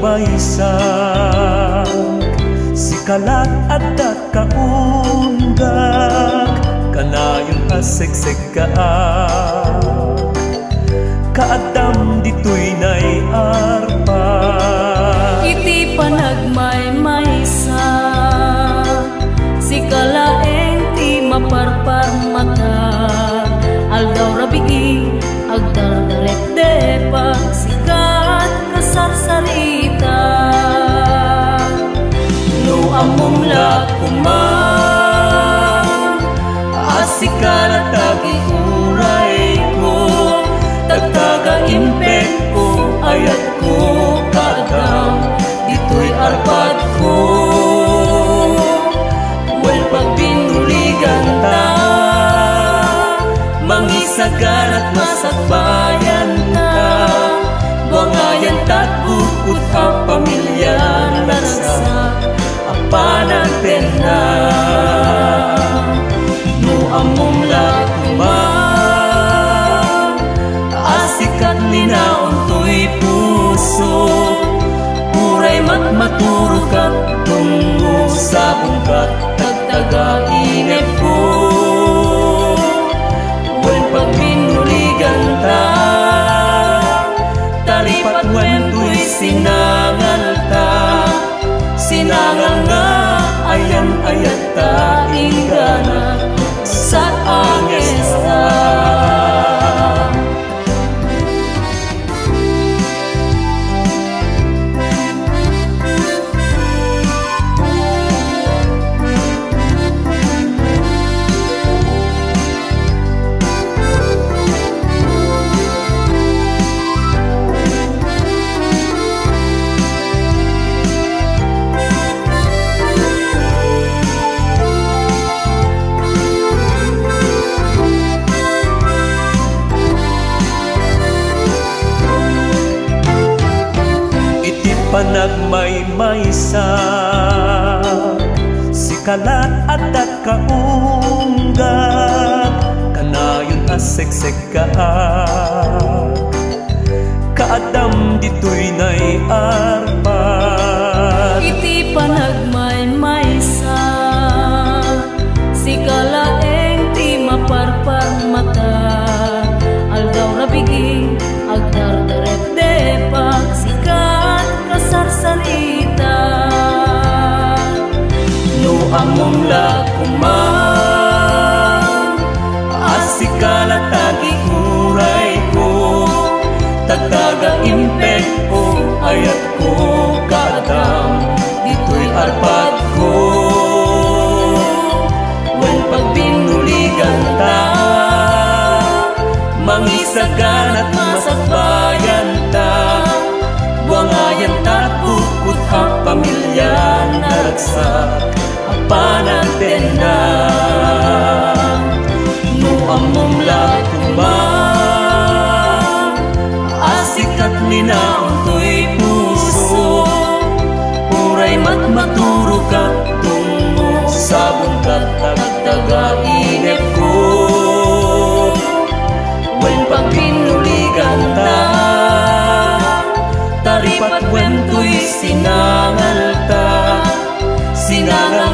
maysak sikalat at kaunggak kanayon aseksek kaadam ditoy nay arpa iti panagmaymaysa sikalaeng ti maparpar mata aldaw rabii agdardaret depak sikat kasarsarita no among lakuman asikalat agi-uray ko tagtaga impek ko ayat ko kadam dito'y arpad ko well pagbinuligan ta mangisagan at masakbayan ta buangayan ta't bukod ang pamilya narasa apanaten na no among lakuman asikat linaon to'y puso uray matmaturo ka tungo sa bungkat tagtaga-inep ko when pagbinuligan ta talipat when to'y sinangal ta sinangal nga ayan-ayat ta ingana sa angesta panagmaymaysak sikalat at kaunggak kanayon aseksek kaadam dito'y nay arpad iti panagmaymaysak sikalaeng ti maparpar mata aldaw rabii agdardaret depak sikat kasarsarita no among lakuman asikalat agi-uray ko tagtaga impek ko ayat ko kadam dito'y arpad ko when pagbinuligan ta mangisagan at masakbayan ta buangayan ta't bukod ang pamilya naragsak apanaten na no among lakuman asikat linaon to'y puso uray matmaturo ka tungo sa bungkat tagtaga-inep ko when pagbinuligan ta talipat when to'y sinangal ta sinangal